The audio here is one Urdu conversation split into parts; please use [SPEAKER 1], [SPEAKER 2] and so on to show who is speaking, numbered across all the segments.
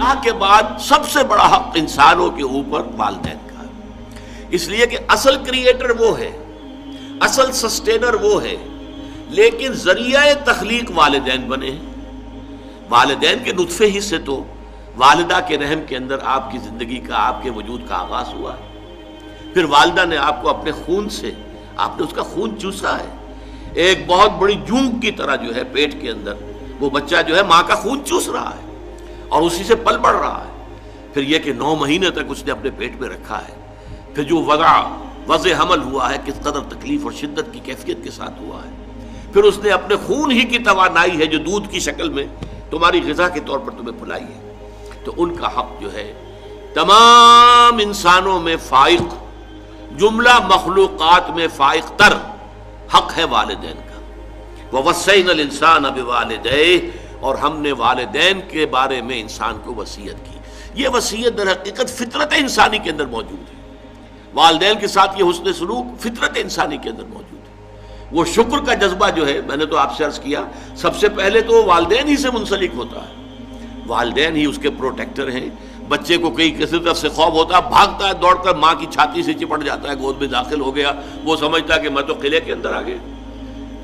[SPEAKER 1] اللہ کے بعد سب سے بڑا حق انسانوں کے اوپر والدین کا ہے، اس لیے کہ اصل کریٹر وہ ہے، اصل سسٹینر وہ ہے، لیکن ذریعہ تخلیق والدین بنے ہیں۔ والدین کے نطفے ہی سے تو والدہ کے رحم کے اندر آپ کی زندگی کا، آپ کے وجود کا آغاز ہوا ہے۔ پھر والدہ نے آپ کو اپنے خون سے، آپ نے اس کا خون چوسا ہے، ایک بہت بڑی جونگ کی طرح جو ہے پیٹ کے اندر وہ بچہ جو ہے ماں کا خون چوس رہا ہے اور اسی سے پل بڑھ رہا ہے۔ پھر یہ کہ 9 مہینے تک اس نے اپنے پیٹ میں رکھا ہے، پھر جو وضع حمل ہوا ہے کس قدر تکلیف اور شدت کی کیفیت کے ساتھ ہوا ہے، پھر اس نے اپنے خون ہی کی توانائی ہے جو دودھ کی شکل میں تمہاری غذا کے طور پر تمہیں پلائی ہے۔ تو ان کا حق جو ہے تمام انسانوں میں فائق، جملہ مخلوقات میں فائق تر حق ہے والدین کا۔ وَوَصَّيْنَا الْإِنسَانَ بِوَالِدَيْهِ، اور ہم نے والدین کے بارے میں انسان کو وصیت کی۔ یہ وصیت در حقیقت فطرت انسانی کے اندر موجود ہے، والدین کے ساتھ یہ حسن سلوک فطرت انسانی کے اندر موجود ہے۔ وہ شکر کا جذبہ جو ہے، میں نے تو آپ سے عرض کیا، سب سے پہلے تو والدین ہی سے منسلک ہوتا ہے، والدین ہی اس کے پروٹیکٹر ہیں۔ بچے کو کسی طرف سے خوف ہوتا ہے، بھاگتا ہے دوڑ کر ماں کی چھاتی سے چپٹ جاتا ہے، گود میں داخل ہو گیا، وہ سمجھتا ہے کہ میں تو قلعے کے اندر آ گیا۔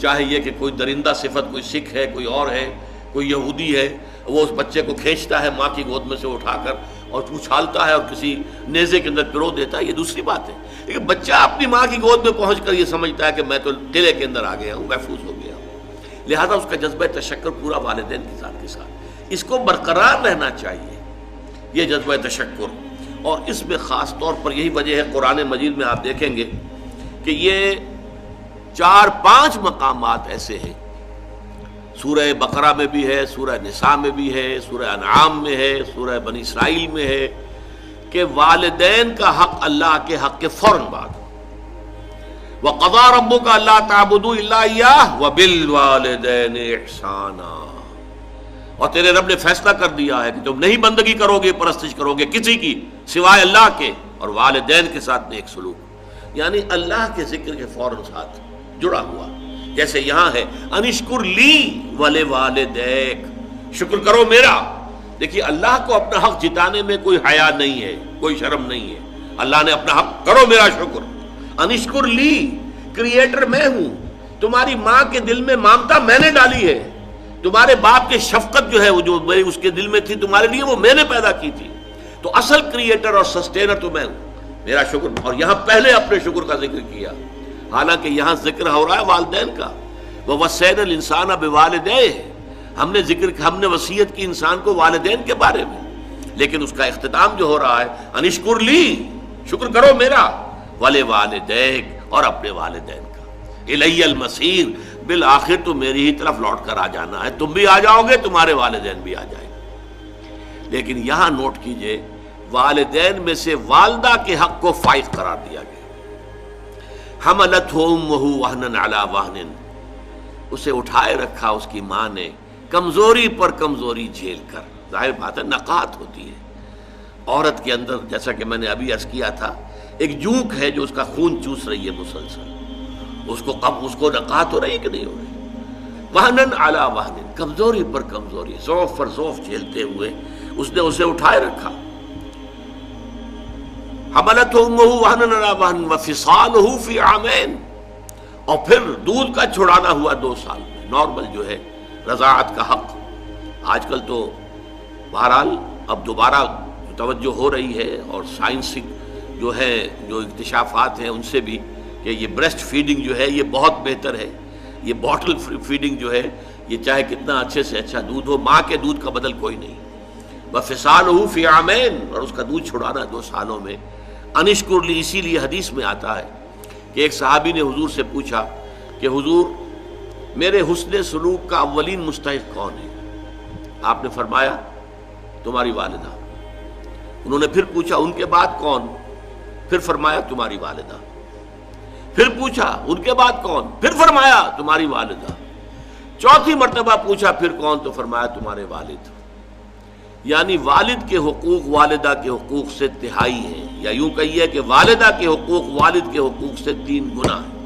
[SPEAKER 1] چاہے یہ کہ کوئی درندہ صفت، کوئی سکھ ہے، کوئی اور ہے، کوئی یہودی ہے، وہ اس بچے کو کھینچتا ہے ماں کی گود میں سے اٹھا کر اور اچھالتا ہے اور کسی نیزے کے اندر پرو دیتا ہے، یہ دوسری بات ہے۔ لیکن بچہ اپنی ماں کی گود میں پہنچ کر یہ سمجھتا ہے کہ میں تو قلعے کے اندر آ گیا ہوں، محفوظ ہو گیا ہوں۔ لہذا اس کا جذبہ تشکر پورا والدین کے ساتھ اس کو برقرار رہنا چاہیے، یہ جذبہ تشکر۔ اور اس میں خاص طور پر یہی وجہ ہے، قرآن مجید میں آپ دیکھیں گے کہ یہ 4-5 مقامات ایسے ہیں، سورہ بقرہ میں بھی ہے، سورہ نساء میں بھی ہے، سورہ انعام میں ہے، سورہ بنی اسرائیل میں ہے، کہ والدین کا حق اللہ کے حق کے فوراً بعد وَقَضَىٰ رَبُّكَ أَلَّا تَعْبُدُوا إِلَّا إِيَّاهُ وَبِالْوَالِدَيْنِ إِحْسَانًا، اور تیرے رب نے فیصلہ کر دیا ہے کہ تم نہیں بندگی کرو گے، پرستش کرو گے کسی کی سوائے اللہ کے، اور والدین کے ساتھ نیک سلوک، یعنی اللہ کے ذکر کے فوراً ساتھ جڑا ہوا۔ جیسے یہاں ہے انشکر لی وَلِوَالِدَيْكَ، شکر کرو میرا۔ دیکھیے اللہ کو اپنا حق جتانے میں کوئی حیا نہیں ہے، کوئی شرم نہیں ہے۔ اللہ نے اپنا حق، کرو میرا شکر۔ انشکر لی، کریٹر میں ہوں، تمہاری ماں کے دل میں ممتا میں نے ڈالی ہے، تمہارے باپ کی شفقت جو ہے وہ جو اس کے دل میں تھی تمہارے لیے وہ میں نے پیدا کی تھی، تو اصل کریٹر اور سسٹینر تو میں ہوں، میرا شکر۔ اور یہاں پہلے اپنے شکر کا ذکر کیا، حالانکہ یہاں ذکر ہو رہا ہے والدین کا۔ وَوَصَّيْنَا الْإِنسَانَ بِوَالِدَيْهِ، ہم نے وصیت کی انسان کو والدین کے بارے میں، لیکن اس کا اختتام جو ہو رہا ہے انشکر لی، شکر کرو میرا، وَلِوَالِدَيْكَ، اور اپنے والدین کا۔ اِلَيَّ الْمَصِيرُ، بالآخر تو میری ہی طرف لوٹ کر آ جانا ہے، تم بھی آ جاؤ گے، تمہارے والدین بھی آ جائیں گے۔ لیکن یہاں نوٹ کیجئے، والدین میں سے والدہ کے حق کو فائق قرار دیا گیا۔ حملتہ امہ وہنا علی وہن، اسے اٹھائے رکھا اس کی ماں نے کمزوری پر کمزوری جھیل کر۔ ظاہر بات ہے نقاہت ہوتی ہے عورت کے اندر، جیسا کہ میں نے ابھی عرض کیا تھا، ایک جونک ہے جو اس کا خون چوس رہی ہے مسلسل، اس کو نقاہت ہو رہی ہے کہ نہیں ہو رہی؟ وہنن علی وہن، کمزوری پر کمزوری، ضعف پر ضعف جھیلتے ہوئے اس نے اسے اٹھائے رکھا۔ حملتہ امہ وہنا علی وہن وفصالہ فی عامین، اور پھر دودھ کا چھڑانا ہوا 2 سال میں۔ نارمل جو ہے رضاعت کا حق، آج کل تو بہرحال اب دوبارہ توجہ ہو رہی ہے، اور سائنسی جو ہے جو اکتشافات ہیں ان سے بھی، کہ یہ بریسٹ فیڈنگ جو ہے یہ بہت بہتر ہے، یہ باٹل فیڈنگ جو ہے یہ چاہے کتنا اچھے سے اچھا دودھ ہو، ماں کے دودھ کا بدل کوئی نہیں۔ وفصالہ فی عامین، اور اس کا دودھ چھڑانا 2 سالوں میں۔ انشکر لی، اسی لیے حدیث میں آتا ہے کہ ایک صحابی نے حضور سے پوچھا کہ حضور میرے حسن سلوک کا اولین مستحق کون ہے؟ آپ نے فرمایا تمہاری والدہ۔ انہوں نے پھر پوچھا ان کے بعد کون؟ پھر فرمایا تمہاری والدہ۔ پھر پوچھا ان کے بعد کون؟ پھر فرمایا تمہاری والدہ۔ 4تھی مرتبہ پوچھا پھر کون؟ تو فرمایا تمہارے والد۔ یعنی والد کے حقوق والدہ کے حقوق سے تہائی ہیں، یا یوں کہیے کہ والدہ کے حقوق والد کے حقوق سے 3 گنا ہیں۔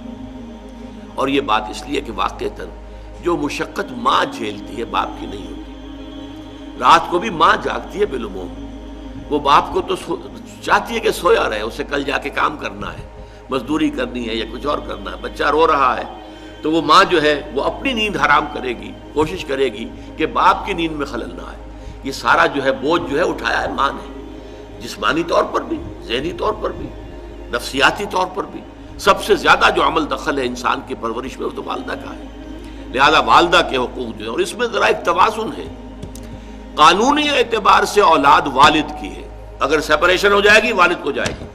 [SPEAKER 1] اور یہ بات اس لیے کہ واقعتاً جو مشقت ماں جھیلتی ہے باپ کی نہیں ہوتی۔ رات کو بھی ماں جاگتی ہے بالعموم، وہ باپ کو تو چاہتی ہے کہ سویا رہے، اسے کل جا کے کام کرنا ہے، مزدوری کرنی ہے یا کچھ اور کرنا ہے، بچہ رو رہا ہے تو وہ ماں جو ہے وہ اپنی نیند حرام کرے گی، کوشش کرے گی کہ باپ کی نیند میں خلل نہ آئے۔ یہ سارا جو ہے بوجھ جو ہے اٹھایا ہے ماں نے، جسمانی طور پر بھی، ذہنی طور پر بھی، نفسیاتی طور پر بھی۔ سب سے زیادہ جو عمل دخل ہے انسان کی پرورش میں وہ تو والدہ کا ہے، لہذا والدہ کے حقوق جو ہے، اور اس میں ذرا ایک توازن ہے، قانونی اعتبار سے اولاد والد کی ہے، اگر سیپریشن ہو جائے گی والد کو جائے گی،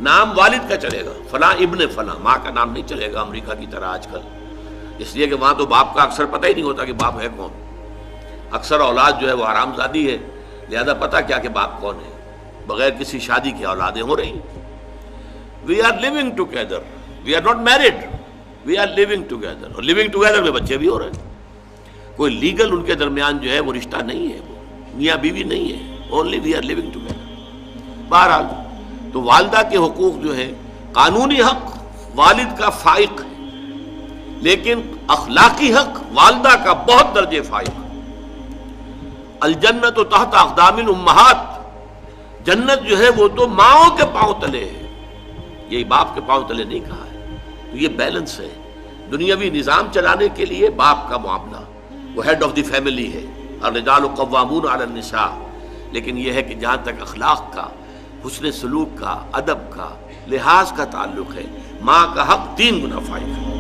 [SPEAKER 1] نام والد کا چلے گا، فلاں ابن فلاں، ماں کا نام نہیں چلے گا امریکہ کی طرح آج کل، اس لیے کہ وہاں تو باپ کا اکثر پتہ ہی نہیں ہوتا کہ باپ ہے کون، اکثر اولاد جو ہے وہ حرام زادی ہے، لہذا پتہ کیا کہ باپ کون ہے، بغیر کسی شادی کی اولادیں ہو رہی ہیں۔ We are living together, we are not married, we are living together, اور لیونگ ٹوگیدر میں بچے بھی ہو رہے ہیں، کوئی لیگل ان کے درمیان جو ہے وہ رشتہ نہیں ہے، وہ میاں بیوی نہیں ہے، only we are living together. بہرحال تو والدہ کے حقوق جو ہے، قانونی حق والد کا فائق ہے، لیکن اخلاقی حق والدہ کا بہت درجے فائق ہے۔ الجنت تحت اقدام الامہات، جنت جو ہے وہ تو ماؤں کے پاؤں تلے ہے، یہی باپ کے پاؤں تلے نہیں کہا ہے۔ تو یہ بیلنس ہے، دنیاوی نظام چلانے کے لیے باپ کا معاملہ، وہ ہیڈ آف دی فیملی ہے، الرجال قوامون علی النساء، لیکن یہ ہے کہ جہاں تک اخلاق کا، حسن سلوک کا، ادب کا، لحاظ کا تعلق ہے، ماں کا حق 3 گنا فائق ہے۔